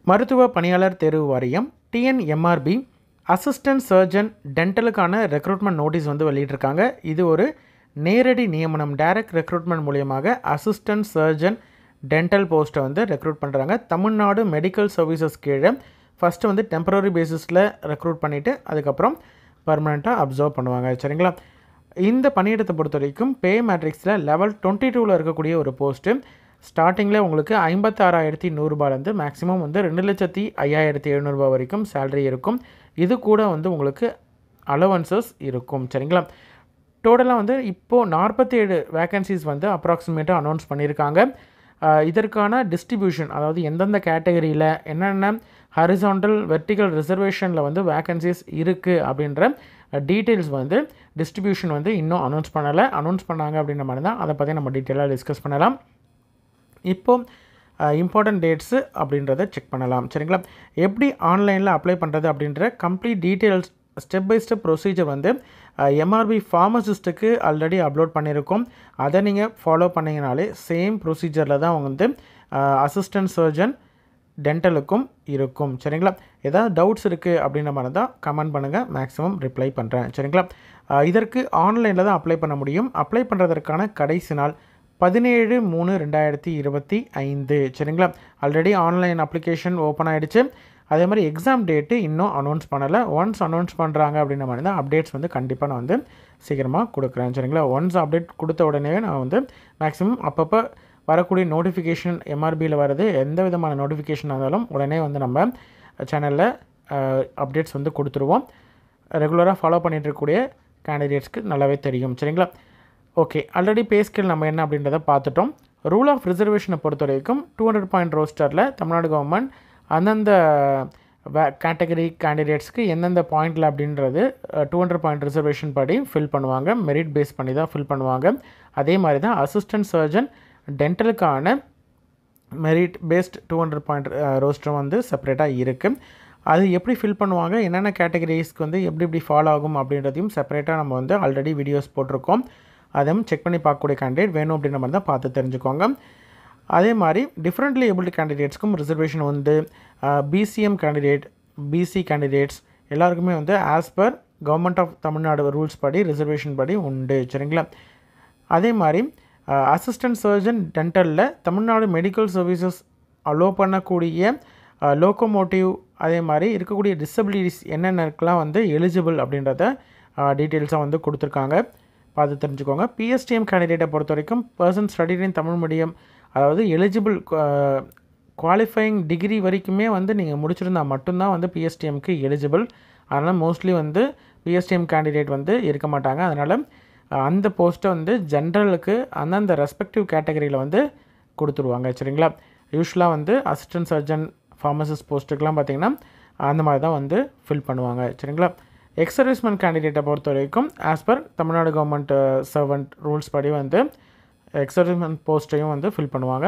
மருத்துவ பணியாளர் தேர்வு வாரியம் டிஎன்எம்ஆர்பி அசிஸ்டன்ட் சர்ஜன் டென்டலுக்கான ரெக்ரூட்மெண்ட் நோட்டீஸ் வந்து வெளியிட்டிருக்காங்க. இது ஒரு நேரடி நியமனம், டைரக்ட் ரெக்ரூட்மெண்ட் மூலியமாக அசிஸ்டன்ட் சர்ஜன் டென்டல் போஸ்ட்டை வந்து ரெக்ரூட் பண்ணுறாங்க. தமிழ்நாடு மெடிக்கல் சர்வீசஸ் கீழே ஃபஸ்ட்டு வந்து டெம்பரரி பேசிஸில் ரெக்ரூட் பண்ணிவிட்டு அதுக்கப்புறம் பர்மனெண்ட்டாக அப்சர்வ் பண்ணுவாங்க. சரிங்களா? இந்த பணியிடத்தை பொறுத்த வரைக்கும் பே மேட்ரிக்ஸில் லெவல் 22ல் இருக்கக்கூடிய ஒரு போஸ்ட்டு ஸ்டார்டிங்கில் உங்களுக்கு 56,100 மேக்ஸிமம் வந்து 2,05,700 வரைக்கும் சேலரி இருக்கும். இது கூட வந்து உங்களுக்கு அலவன்சஸ் இருக்கும். சரிங்களா? டோட்டலாக வந்து இப்போது 47 வேக்கன்சிஸ் வந்து அப்ராக்சிமேட்டாக அனௌன்ஸ் பண்ணியிருக்காங்க. இதற்கான டிஸ்ட்ரிபியூஷன், அதாவது எந்தெந்த கேட்டகரியில் என்னென்ன ஹரிசாண்டல் வெர்டிக்கல் ரிசர்வேஷனில் வந்து வேக்கன்சிஸ் இருக்குது அப்படின்ற டீட்டெயில்ஸ் வந்து டிஸ்ட்ரிபியூஷன் வந்து இன்னும் அனௌன்ஸ் பண்ணலை. அனௌன்ஸ் பண்ணாங்க அப்படின்ற மாதிரி தான் அதை பற்றி நம்ம டீட்டெயிலாக டிஸ்கஸ் பண்ணலாம். இப்போது இம்பார்ட்டன்ட் டேட்ஸு அப்படின்றத செக் பண்ணலாம். சரிங்களா? எப்படி ஆன்லைனில் அப்ளை பண்ணுறது அப்படின்ற complete details step by step procedure வந்து எம்ஆர்பி ஃபார்மசிஸ்ட்டுக்கு ஆல்ரெடி அப்லோட் பண்ணியிருக்கோம். அதை நீங்கள் ஃபாலோ பண்ணிங்கனாலே சேம் ப்ரொசீஜரில் தான் வந்து அசிஸ்டன்ட் சர்ஜன் டென்டலுக்கும் இருக்கும். சரிங்களா? ஏதாவது டவுட்ஸ் இருக்குது அப்படின்ற மாதிரி தான் கமெண்ட் பண்ணுங்கள், மேக்ஸிமம் ரிப்ளை பண்ணுறேன். சரிங்களா? இதற்கு ஆன்லைனில் தான் அப்ளை பண்ண முடியும். அப்ளை பண்ணுறதற்கான கடைசி நாள் 17/3/2025. சரிங்களா? ஆல்ரெடி ஆன்லைன் அப்ளிகேஷன் ஓப்பன் ஆகிடுச்சு. அதே மாதிரி எக்ஸாம் டேட்டு இன்னும் அனௌன்ஸ் பண்ணலை. ஒன்ஸ் அனௌன்ஸ் பண்ணுறாங்க அப்படின்ற மாதிரி தான் அப்டேட்ஸ் வந்து கண்டிப்பாக நான் வந்து சீக்கிரமாக கொடுக்குறேன். சரிங்களா? ஒன்ஸ் அப்டேட் கொடுத்த உடனே நான் வந்து மேக்ஸிமம் அப்பப்போ வரக்கூடிய நோட்டிஃபிகேஷன் எம்ஆர்பியில் வருது, எந்த விதமான நோட்டிஃபிகேஷன் இருந்தாலும் உடனே வந்து நம்ம சேனலில் அப்டேட்ஸ் வந்து கொடுத்துருவோம். ரெகுலராக ஃபாலோ பண்ணிகிட்டு இருக்கக்கூடிய கேண்டிடேட்ஸ்க்கு நல்லாவே தெரியும். சரிங்களா? ஓகே, ஆல்ரெடி பே ஸ்கேல் நம்ம என்ன அப்படின்றத பார்த்துட்டோம். ரூல் ஆஃப் ரிசர்வேஷனை பொறுத்த வரைக்கும் 200 பாயிண்ட் ரோஸ்டரில் தமிழ்நாடு கவர்மெண்ட் அந்தந்த கேட்டகரி கேண்டிடேட்ஸ்க்கு எந்தெந்த பாயிண்டில் அப்படின்றது 200 பாயிண்ட் ரிசர்வேஷன் படி ஃபில் பண்ணுவாங்க. மெரிட் பேஸ் பண்ணி தான் ஃபில் பண்ணுவாங்க. அதே மாதிரி தான் அசிஸ்டன்ட் சர்ஜன் டென்டலுக்கான மெரிட் பேஸ்ட் 200 பாயிண்ட் ரோஸ்டரும் வந்து செப்பரேட்டாக இருக்குது. அது எப்படி ஃபில் பண்ணுவாங்க, என்னென்ன கேட்டகரிஸ்க்கு வந்து எப்படி ஃபாலோ ஆகும் அப்படின்றதையும் செப்பரேட்டாக நம்ம வந்து ஆல்ரெடி வீடியோஸ் போட்டிருக்கோம். அதையும் செக் பண்ணி பார்க்கக்கூடிய கேண்டிடேட் வேணும் அப்படின்ற மாதிரி தான் பார்த்து தெரிஞ்சுக்கோங்க. அதே மாதிரி டிஃப்ரெண்ட்லி ஏபிள்டு கேண்டிடேட்ஸ்க்கும் ரிசர்வேஷன் வந்து பிசிஎம் கேண்டிடேட், பிசி கேண்டிடேட்ஸ் எல்லாருக்குமே வந்து as per government of Tamil Nadu rules படி ரிசர்வேஷன் படி உண்டு. சரிங்களா? அதே மாதிரி அசிஸ்டன்ட் சர்ஜன் டென்டலில் தமிழ்நாடு மெடிக்கல் சர்வீசஸ் அலோவ் பண்ணக்கூடிய லோக்கோமோட்டிவ் அதே மாதிரி இருக்கக்கூடிய டிசபிலிட்டிஸ் என்னென்னக்கெலாம் வந்து எலிஜிபிள் அப்படின்றத டீட்டெயில்ஸாக வந்து கொடுத்துருக்காங்க, பார்த்து தெரிஞ்சுக்கோங்க. பிஎஸ்டிஎம் கேண்டிடேட்டை பொறுத்த வரைக்கும் person studied in Tamil medium, அதாவது எலிஜிபிள் குவாலிஃபையிங் டிகிரி வரைக்குமே வந்து நீங்கள் முடிச்சிருந்தால் மட்டும்தான் வந்து பிஎஸ்டிஎம்க்கு எலிஜிபிள். அதனால் மோஸ்ட்லி வந்து பிஎஸ்டிஎம் கேண்டிடேட் வந்து இருக்க மாட்டாங்க. அதனால் அந்த போஸ்ட்டை வந்து ஜென்ரலுக்கு அந்தந்த ரெஸ்பெக்டிவ் கேட்டகரியில் வந்து கொடுத்துருவாங்க. சரிங்களா? யூஸ்வலாக வந்து அசிஸ்டன்ட் சர்ஜன் ஃபார்மசிஸ்ட் போஸ்ட்டுக்கெலாம் பார்த்திங்கன்னா அந்த மாதிரி தான் வந்து ஃபில் பண்ணுவாங்க. சரிங்களா? எக்ஸ் சர்வீஸ்மேன் கேண்டிடேட்டை பொறுத்த வரைக்கும் as per Tamil Nadu government servant rules படி வந்து எக்ஸ் சர்வீஸ்மேன் போஸ்ட்டையும் வந்து ஃபில் பண்ணுவாங்க.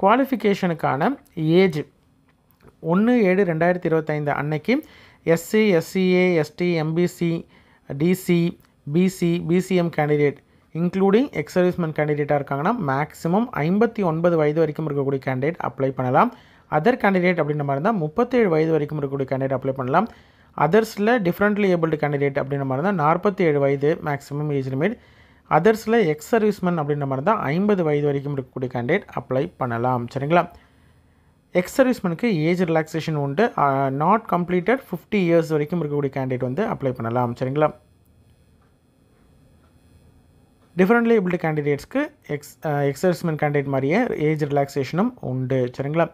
குவாலிஃபிகேஷனுக்கான ஏஜ் 1/7/2025 அன்னைக்கு SC, SCA, ST, MBC, DC, BC, BCM candidate including ex serviceman கேண்டிடேட்டாக இருக்காங்கன்னா மேக்ஸிமம் 59 வயது வரைக்கும் இருக்கக்கூடிய கேண்டிடேட் அப்ளை பண்ணலாம். அதர் கேண்டிடேட் அப்படின்ற மாதிரி தான் 37 வயது வரைக்கும் இருக்கக்கூடிய கேண்டிடேட் அப்ளை பண்ணலாம். அதர்ஸில் டிஃப்ரெண்ட்லி ஏபிள்டு கேண்டிடேட் அப்படின்ற மாதிரி தான் 47 வயது மேக்ஸிமம் ஏஜ் லிமிட். அதர்ஸில் எக்ஸ் சர்வீஸ்மேன் அப்படின்ற மாதிரி தான் 50 வயது வரைக்கும் இருக்கக்கூடிய கேண்டிடேட் அப்ளை பண்ணலாம். சரிங்களா? எக்ஸ் சர்வீஸ்மேனுக்கு ஏஜ் ரிலாக்ஸேஷன் உண்டு. நாட் கம்ப்ளீட்டட் 50 இயர்ஸ் வரைக்கும் இருக்கக்கூடிய கேண்டிடேட் வந்து அப்ளை பண்ணலாம். சரிங்களா? டிஃப்ரெண்ட்லி ஏபிள்டு கேண்டிடேட்ஸ்க்கு எக்ஸ் சர்வீஸ்மேன் கேண்டிடேட் மாதிரியே ஏஜ் ரிலாக்ஸேஷனும் உண்டு. சரிங்களா?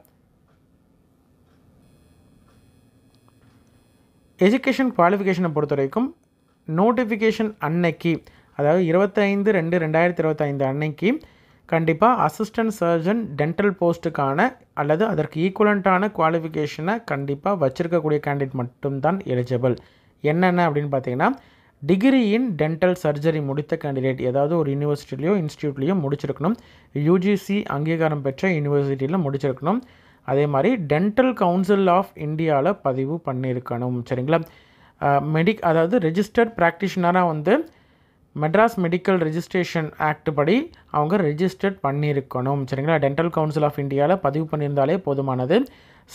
எஜுகேஷன் குவாலிஃபிகேஷனை பொறுத்த வரைக்கும் நோட்டிஃபிகேஷன் அன்னைக்கு, அதாவது 25/2/2025 அன்னைக்கு கண்டிப்பாக அசிஸ்டன்ட் சர்ஜன் டென்டல் போஸ்ட்டுக்கான அல்லது அதற்கு ஈக்குவலண்ட்டான குவாலிஃபிகேஷனை கண்டிப்பாக வச்சுருக்கக்கூடிய கேண்டிடேட் மட்டும்தான் எலிஜிபிள். என்னென்ன அப்படின்னு பார்த்தீங்கன்னா, டிகிரி இன் டென்டல் சர்ஜரி முடித்த கேண்டிடேட், ஏதாவது ஒரு யூனிவர்சிட்டிலையோ இன்ஸ்டியூட்லேயோ முடிச்சிருக்கணும். யூஜிசி அங்கீகாரம் பெற்ற யூனிவர்சிட்டியில் முடிச்சிருக்கணும். அதே மாதிரி டென்டல் கவுன்சில் ஆஃப் இந்தியாவில் பதிவு பண்ணியிருக்கணும். சரிங்களா? அதாவது ரெஜிஸ்டர்ட் ப்ராக்டிஷனராக வந்து மெட்ராஸ் மெடிக்கல் ரெஜிஸ்ட்ரேஷன் ஆக்ட் படி அவங்க ரெஜிஸ்டர்ட் பண்ணியிருக்கணும். சரிங்களா? டென்டல் கவுன்சில் ஆஃப் இந்தியாவில் பதிவு பண்ணியிருந்தாலே போதுமானது.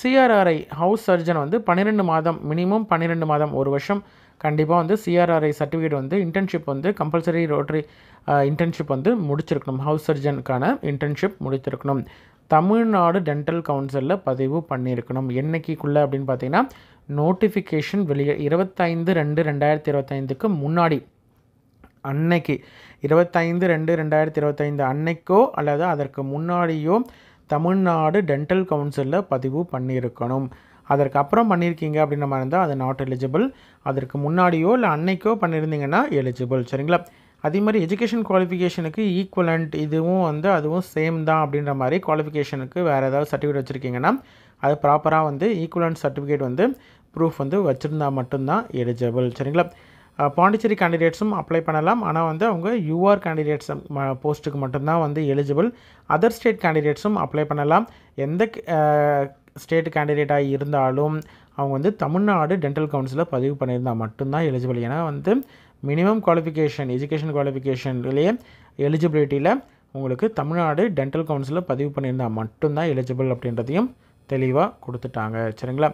சிஆர்ஆர்ஐ ஹவுஸ் சர்ஜன் வந்து 12 மாதம், மினிமம் 12 மாதம், ஒரு வருஷம் கண்டிப்பாக வந்து சிஆர்ஆர்ஐ சர்டிஃபிகேட் வந்து இன்டர்ன்ஷிப் வந்து கம்பல்சரி ரோட்டரி இன்டர்ன்ஷிப் வந்து முடிச்சிருக்கணும். ஹவுஸ் சர்ஜனுக்கான இன்டர்ன்ஷிப் முடித்திருக்கணும். தமிழ்நாடு டென்டல் கவுன்சிலில் பதிவு பண்ணியிருக்கணும். என்னைக்குள்ளே அப்படின்னு பார்த்தீங்கன்னா நோட்டிஃபிகேஷன் 25/2/2025 முன்னாடி, அன்னைக்கு 25/2/2025 அன்னைக்கோ அல்லது அதற்கு முன்னாடியோ தமிழ்நாடு டென்டல் கவுன்சிலில் பதிவு பண்ணியிருக்கணும். அதற்கு அப்புறம் பண்ணியிருக்கீங்க அப்படின்ற மாதிரி இருந்தால் அது நாட் எலிஜிபிள். அதற்கு முன்னாடியோ இல்லை அன்னைக்கோ பண்ணியிருந்தீங்கன்னா எலிஜிபிள். சரிங்களா? அதே மாதிரி எஜுகேஷன் குவாலிஃபிகேஷனுக்கு ஈக்குவலண்ட், இதுவும் வந்து அதுவும் சேம் தான் அப்படின்ற மாதிரி குவாலிஃபிகேஷனுக்கு வேறு ஏதாவது சர்டிஃபிகேட் வச்சுருக்கீங்கன்னா அது ப்ராப்பராக வந்து ஈக்குவலண்ட் சர்டிஃபிகேட் வந்து ப்ரூஃப் வந்து வச்சுருந்தா மட்டும்தான் எலிஜிபிள். சரிங்களா? பாண்டிச்சேரி கேண்டிடேட்ஸும் அப்ளை பண்ணலாம். ஆனால் வந்து அவங்க யூஆர் கேண்டிடேட்ஸ் போஸ்ட்டுக்கு மட்டும்தான் வந்து எலிஜிபிள். அதர் ஸ்டேட் கேண்டிடேட்ஸும் அப்ளை பண்ணலாம். எந்த ஸ்டேட் கேண்டிடேட்டாக இருந்தாலும் அவங்க வந்து தமிழ்நாடு டென்டல் கவுன்சிலில் பதிவு பண்ணியிருந்தால் மட்டும்தான் எலிஜிபிள். ஏன்னா வந்து மினிமம் குவாலிஃபிகேஷன், எஜுகேஷன் குவாலிஃபிகேஷன்லேயே எலிஜிபிலிட்டியில் உங்களுக்கு தமிழ்நாடு டென்டல் கவுன்சிலில் பதிவு பண்ணியிருந்தால் மட்டும்தான் எலிஜிபிள் அப்படின்றதையும் தெளிவாக கொடுத்துட்டாங்க. சரிங்களா?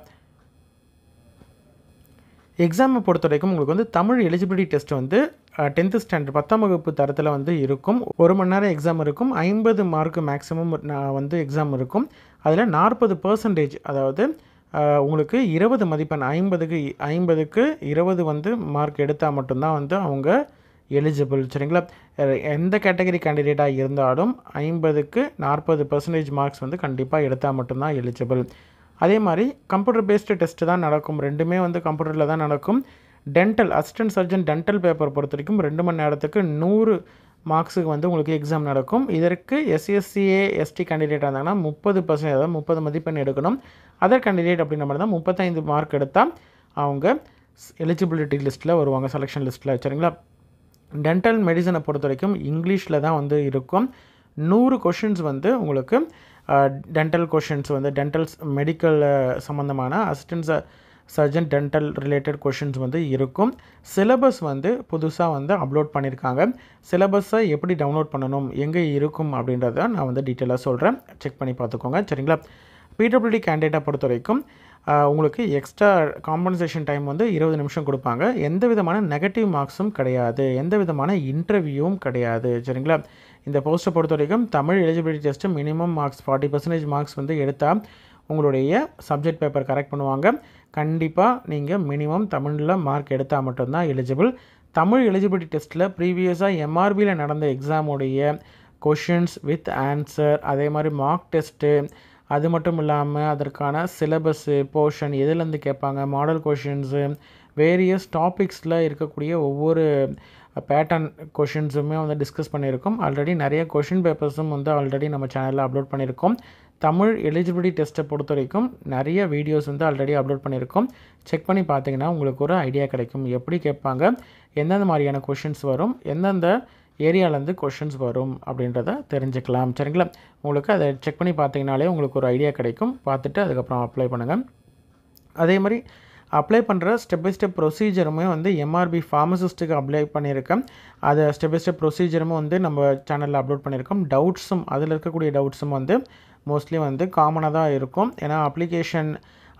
எக்ஸாமை பொறுத்த வரைக்கும் உங்களுக்கு வந்து தமிழ் எலிஜிபிலிட்டி டெஸ்ட் வந்து 10th ஸ்டாண்டர்ட் 10ஆம் வகுப்பு தரத்தில் வந்து இருக்கும். 1 மணி நேரம் எக்ஸாம் இருக்கும். 50 மார்க்கு மேக்ஸிமம் வந்து எக்ஸாம் இருக்கும். அதில் 40%, அதாவது உங்களுக்கு 20 மதிப்பெண், 50க்கு 20 வந்து மார்க் எடுத்தால் மட்டும்தான் வந்து அவங்க எலிஜிபிள். சரிங்களா? எந்த கேட்டகரி கேண்டிடேட்டாக இருந்தாலும் 50க்கு 40% மார்க்ஸ் வந்து கண்டிப்பாக எடுத்தால் மட்டும்தான் எலிஜிபிள். அதே மாதிரி கம்ப்யூட்டர் பேஸ்டு டெஸ்ட்டு தான் நடக்கும். ரெண்டுமே வந்து கம்ப்யூட்டரில் தான் நடக்கும். Dental assistant surgeon dental paper பொறுத்த வரைக்கும் 2 மணி நேரத்துக்கு 100 மார்க்ஸுக்கு வந்து உங்களுக்கு எக்ஸாம் நடக்கும். இதற்கு எஸ்சிஏ எஸ்டி கேண்டிடேட்டாக இருந்தாங்கன்னா 30%, அதாவது 30 மதிப்பெண் எடுக்கணும். அதர் கேண்டிடேட் அப்படின்ற மாதிரி தான் 35 மார்க் எடுத்தால் அவங்க எலிஜிபிலிட்டி லிஸ்ட்டில் வருவாங்க, செலெக்ஷன் லிஸ்ட்டில். சரிங்களா? டென்டல் மெடிசனை பொறுத்த வரைக்கும் இங்கிலீஷில் தான் வந்து இருக்கும். 100 கொஷின்ஸ் வந்து உங்களுக்கு டென்டல் கொஷின்ஸ் வந்து டென்டல் மெடிக்கல் சம்மந்தமான assistant surgeon dental related questions வந்து இருக்கும். சிலபஸ் வந்து புதுசாக வந்து அப்லோட் பண்ணியிருக்காங்க. சிலபஸை எப்படி டவுன்லோட் பண்ணணும், எங்கே இருக்கும் அப்படின்றத நான் வந்து டீட்டெயிலாக சொல்கிறேன். செக் பண்ணி பார்த்துக்கோங்க. சரிங்களா? பிடபிள்யூடி கேண்டிடேட்டை பொறுத்த வரைக்கும் உங்களுக்கு எக்ஸ்ட்ரா காம்பன்சேஷன் டைம் வந்து 20 நிமிஷம் கொடுப்பாங்க. எந்த விதமான நெகட்டிவ் மார்க்ஸும் கிடையாது, எந்த விதமான இன்டர்வியூவும் கிடையாது. சரிங்களா? இந்த போஸ்ட்டை பொறுத்த வரைக்கும் Tamil eligibility test minimum marks 40% marks வந்து எடுத்தால் உங்களுடைய சப்ஜெக்ட் பேப்பர் கரெக்ட் பண்ணுவாங்க. கண்டிப்பாக நீங்கள் மினிமம் தமிழில் மார்க் எடுத்தால் மட்டும்தான் எலிஜிபிள். தமிழ் எலிஜிபிலிட்டி டெஸ்ட்டில் ப்ரீவியஸாக எம்ஆர்பியில் நடந்த எக்ஸாமுடைய கொஷின்ஸ் வித் ஆன்சர், அதே மாதிரி மார்க் டெஸ்ட்டு, அது மட்டும் இல்லாமல் அதற்கான சிலபஸ்ஸு போர்ஷன் எதுலேருந்து கேட்பாங்க, மாடல் கொஷின்ஸு, வேரியஸ் டாபிக்ஸில் இருக்கக்கூடிய ஒவ்வொரு பேட்டர்ன் கொஷின்ஸுமே வந்து டிஸ்கஸ் பண்ணியிருக்கோம். ஆல்ரெடி நிறைய கொஷின் பேப்பர்ஸும் வந்து ஆல்ரெடி நம்ம சேனலில் அப்லோட் பண்ணியிருக்கோம். தமிழ் எலிஜிபிலிட்டி டெஸ்ட்டை பொறுத்த வரைக்கும் நிறைய வீடியோஸ் வந்து ஆல்ரெடி அப்லோட் பண்ணியிருக்கோம். செக் பண்ணி பார்த்தீங்கன்னா உங்களுக்கு ஒரு ஐடியா கிடைக்கும். எப்படி கேட்பாங்க, எந்தெந்த மாதிரியான கொஷின்ஸ் வரும், எந்தெந்த ஏரியாவிலேருந்து கொஷின்ஸ் வரும் அப்படின்றத தெரிஞ்சுக்கலாம். சரிங்களா? உங்களுக்கு அதை செக் பண்ணி பார்த்தீங்கனாலே உங்களுக்கு ஒரு ஐடியா கிடைக்கும். பார்த்துட்டு அதுக்கப்புறம் அப்ளை பண்ணுங்கள். அதே மாதிரி அப்ளை பண்ணுற ஸ்டெப் பை ஸ்டெப் ப்ரொசீஜருமே வந்து எம்ஆர்பி ஃபார்மசிஸ்ட்டுக்கு அப்ளை பண்ணியிருக்கேன். அதை ஸ்டெப் பை ஸ்டெப் ப்ரொசீஜரும் வந்து நம்ம சேனலில் அப்லோட் பண்ணியிருக்கோம். டவுட்ஸும், அதில் இருக்கக்கூடிய டவுட்ஸும் வந்து மோஸ்ட்லி வந்து காமனாக தான் இருக்கும். ஏன்னா அப்ளிகேஷன்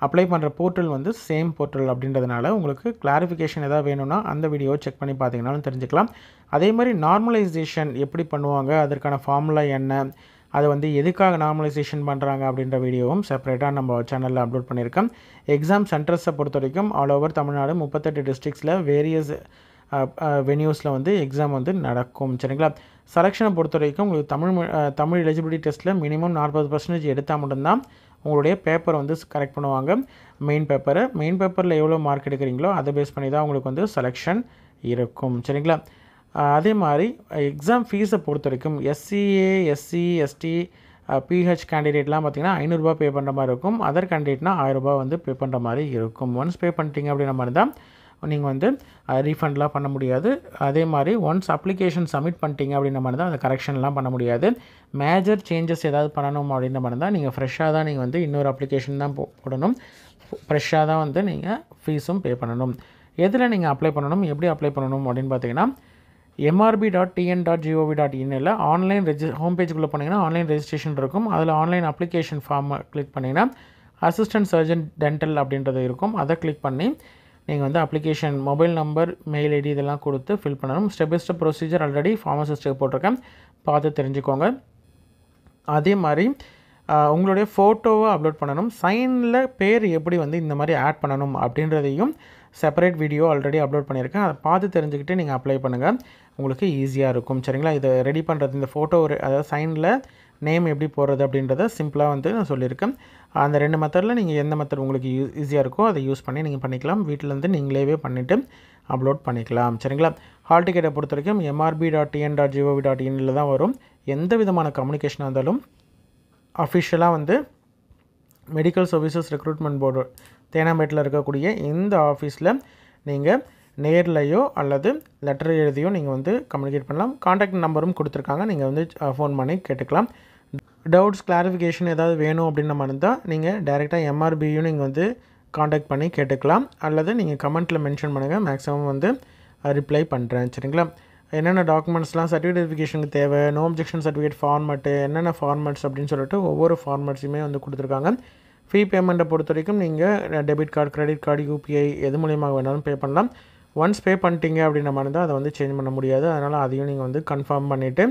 அப்ளை பண்ணுற போர்ட்டல் வந்து சேம் போர்ட்டல் அப்படின்றதுனால உங்களுக்கு கிளாரிஃபிகேஷன் எதாவது வேணும்னா அந்த வீடியோவை செக் பண்ணி பார்த்தீங்கன்னாலும் தெரிஞ்சுக்கலாம். அதே மாதிரி நார்மலைசேஷன் எப்படி பண்ணுவாங்க, அதற்கான ஃபார்முலா என்ன, அது வந்து எதுக்காக நார்மலைசேஷன் பண்ணுறாங்க அப்படின்ற வீடியோவும் செப்பரேட்டாக நம்ம சேனலில் அப்லோட் பண்ணியிருக்கோம். எக்ஸாம் சென்டர்ஸை பொறுத்த வரைக்கும் ஆல் ஓவர் தமிழ்நாடு 38 டிஸ்ட்ரிக்ஸில் வேரியஸ் வென்யூஸில் வந்து எக்ஸாம் வந்து நடக்கும். சரிங்களா? செலெக்ஷனை பொறுத்த வரைக்கும் உங்களுக்கு தமிழ் எலிஜிபிலிட்டி டெஸ்ட்டில் மினிமம் 40% எடுத்தால் மட்டும்தான் உங்களுடைய பேப்பர் வந்து கரெக்ட் பண்ணுவாங்க. மெயின் பேப்பரில் எவ்வளோ மார்க் எடுக்கிறீங்களோ அதை பேஸ் பண்ணி தான் உங்களுக்கு வந்து செலெக்ஷன் இருக்கும். சரிங்களா? அதே மாதிரி எக்ஸாம் ஃபீஸை பொறுத்த வரைக்கும் எஸ்சிஏ எஸ்சி எஸ்டி பிஹெச் கேண்டிடேட்லாம் பார்த்திங்கன்னா 500 ரூபா பே பண்ணுற மாதிரி இருக்கும். அதர் கேண்டிடேட்னா 1000 ரூபா வந்து பே பண்ணுற மாதிரி இருக்கும். ஒன்ஸ் பே பண்ணிட்டீங்க அப்படின்ற மாதிரி தான் நீங்கள் வந்து ரீஃபண்ட்லாம் பண்ண முடியாது. அதே மாதிரி ஒன்ஸ் அப்ளிகேஷன் சப்மிட் பண்ணிட்டீங்க அப்படின்ற மாதிரி தான் அந்த கரெக்ஷன்லாம் பண்ண முடியாது. மேஜர் சேஞ்சஸ் ஏதாவது பண்ணணும் அப்படின்ற மாதிரி தான் நீங்கள் ஃப்ரெஷ்ஷாக தான் நீங்கள் வந்து இன்னொரு அப்ளிகேஷன் தான் போடணும். ஃப்ரெஷ்ஷாக தான் வந்து நீங்கள் ஃபீஸும் பே பண்ணணும். எதில் நீங்கள் அப்ளை பண்ணணும், எப்படி அப்ளை பண்ணணும் அப்படின்னு பார்த்தீங்கன்னா mrb.tn.gov.in ஆன்லைன் ஹோம் பேஜுக்குள்ளே போனீங்கன்னா ஆன்லைன் ரெஜிஸ்ட்ரேஷன் இருக்கும். அதில் ஆன்லைன் அப்ளிகேஷன் ஃபார்மை கிளிக் பண்ணிங்கன்னா அசிஸ்டன்ட் சர்ஜன் டென்டல் அப்படின்றது இருக்கும். அதை கிளிக் பண்ணி நீங்கள் வந்து application mobile number, mail ID இதெல்லாம் கொடுத்து ஃபில் பண்ணணும். Step by step procedure already ஃபார்மசிஸ்ட்டுக்கு போட்டிருக்கேன், பார்த்து தெரிஞ்சுக்கோங்க. அதே மாதிரி உங்களுடைய ஃபோட்டோவை அப்லோட் பண்ணணும். சைனில் பேர் எப்படி வந்து இந்த மாதிரி ஆட் பண்ணணும் அப்படின்றதையும் செப்பரேட் வீடியோ ஆல்ரெடி அப்லோட் பண்ணியிருக்கேன். அதை பார்த்து தெரிஞ்சுக்கிட்டு நீங்கள் அப்ளை பண்ணுங்கள், உங்களுக்கு ஈஸியாக இருக்கும். சரிங்களா? இதை ரெடி பண்ணுறது, இந்த ஃபோட்டோ அதாவது சைனில் நேம் எப்படி போடுறது அப்படின்றத சிம்பிளாக வந்து நான் சொல்லியிருக்கேன். அந்த 2 மெத்தடில் நீங்கள் எந்த மெத்தட் உங்களுக்கு ஈஸியாக இருக்கோ அதை யூஸ் பண்ணி நீங்கள் பண்ணிக்கலாம். வீட்டிலேருந்து நீங்களே பண்ணிவிட்டு அப்லோட் பண்ணிக்கலாம். சரிங்களா? ஹால் டிக்கெட்டை பொறுத்த வரைக்கும் mrb.tn.gov.in தான் வரும். எந்த விதமான கம்யூனிகேஷனாக இருந்தாலும் அஃபிஷியலாக வந்து மெடிக்கல் சர்வீசஸ் ரெக்ரூட்மெண்ட் போர்டு தேனாம்பேட்டில் இருக்கக்கூடிய இந்த ஆஃபீஸில் நீங்கள் நேர்லையோ அல்லது லெட்டர் எழுதியோ நீங்கள் வந்து கம்யூனிகேட் பண்ணலாம். காண்டாக்ட் நம்பரும் கொடுத்துருக்காங்க, நீங்கள் வந்து ஃபோன் பண்ணி கேட்டுக்கலாம். டவுட்ஸ், கிளாரிஃபிகேஷன் ஏதாவது வேணும் அப்படின்னு நம்ம இருந்தால் நீங்கள் டைரெக்டாக எம்ஆர்பியும் நீங்கள் வந்து காண்டாக்ட் பண்ணி கேட்டுக்கலாம். அல்லது நீங்கள் கமெண்ட்டில் மென்ஷன் பண்ணுங்கள், மேக்ஸிமம் வந்து ரிப்ளை பண்ணுறேன். சரிங்களா? என்னென்ன டாக்குமெண்ட்ஸ்லாம் சர்டிஃபிகேட் வெரிஃபிகேஷனுக்கு தேவை, நோ அப்ஜெக்ஷன் சர்டிஃபிகேட் ஃபார்மேட்டு, என்னென்ன ஃபார்மேட்ஸ் அப்படின்னு சொல்லிட்டு ஒவ்வொரு ஃபார்மேட்ஸுமே வந்து கொடுத்துருக்காங்க. ஃபீ பேமெண்ட்டை பொறுத்த வரைக்கும் நீங்கள் debit card, credit card, UPI எது மூலியமாக வேணாலும் பே பண்ணலாம். ஒன்ஸ் பே பண்ணிட்டீங்க அப்படின்ற மாதிரி இருந்தால் அதை வந்து சேஞ்ச் பண்ண முடியாது. அதனால் அதையும் நீங்கள் வந்து கன்ஃபார்ம் பண்ணிவிட்டு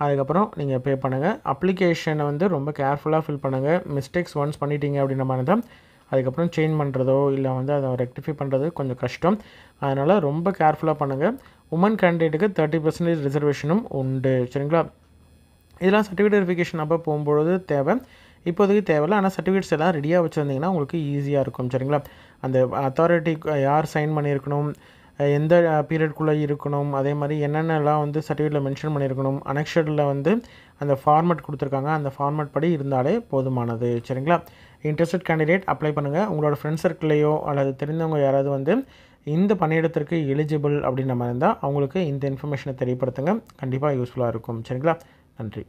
அதுக்கப்புறம் நீங்கள் பே பண்ணுங்கள். அப்ளிகேஷனை வந்து ரொம்ப கேர்ஃபுல்லாக ஃபில் பண்ணுங்கள். மிஸ்டேக்ஸ் ஒன்ஸ் பண்ணிட்டீங்க அப்படின்ற மாதிரி இருந்தால் அதுக்கப்புறம் சேஞ்ச் பண்ணுறதோ இல்லை வந்து அதை ரெக்டிஃபை பண்ணுறது கொஞ்சம் கஷ்டம். அதனால் ரொம்ப கேர்ஃபுல்லாக பண்ணுங்கள். உமன் கேண்டிடேட்டுக்கு 30% ரிசர்வேஷனும் உண்டு. சரிங்களா? இதெல்லாம் சர்டிஃபிகேட் வெரிஃபிகேஷன் அப்போ போகும்பொழுது தேவை, இப்போதைக்கு தேவையில்லை. ஆனால் சர்டிஃபிகேட்ஸ் எல்லாம் ரெடியாக வச்சுருந்தீங்கன்னா உங்களுக்கு ஈஸியாக இருக்கும். சரிங்களா? அந்த அத்தாரிட்டி யார் சைன் பண்ணியிருக்கணும், எந்த பீரியட்குள்ளே இருக்கணும், அதே மாதிரி என்னென்னலாம் வந்து சர்டிஃபிகேட்டில் மென்ஷன் பண்ணியிருக்கணும், அனெக்ஷரில் வந்து அந்த ஃபார்மேட் கொடுத்துருக்காங்க, அந்த ஃபார்மேட் படி இருந்தாலே போதுமானது. சரிங்களா? இன்ட்ரெஸ்டட் கேண்டிடேட் அப்ளை பண்ணுங்கள். உங்களோட ஃப்ரெண்ட்ஸ் சர்க்கிளையோ அல்லது தெரிந்தவங்க யாராவது வந்து இந்த பணியிடத்திற்கு எலிஜிபிள் அப்படின்ற மாதிரி இருந்தால் அவங்களுக்கு இந்த இன்ஃபர்மேஷனை தெரியப்படுத்துங்க. கண்டிப்பாக யூஸ்ஃபுல்லாக இருக்கும். சரிங்களா? நன்றி.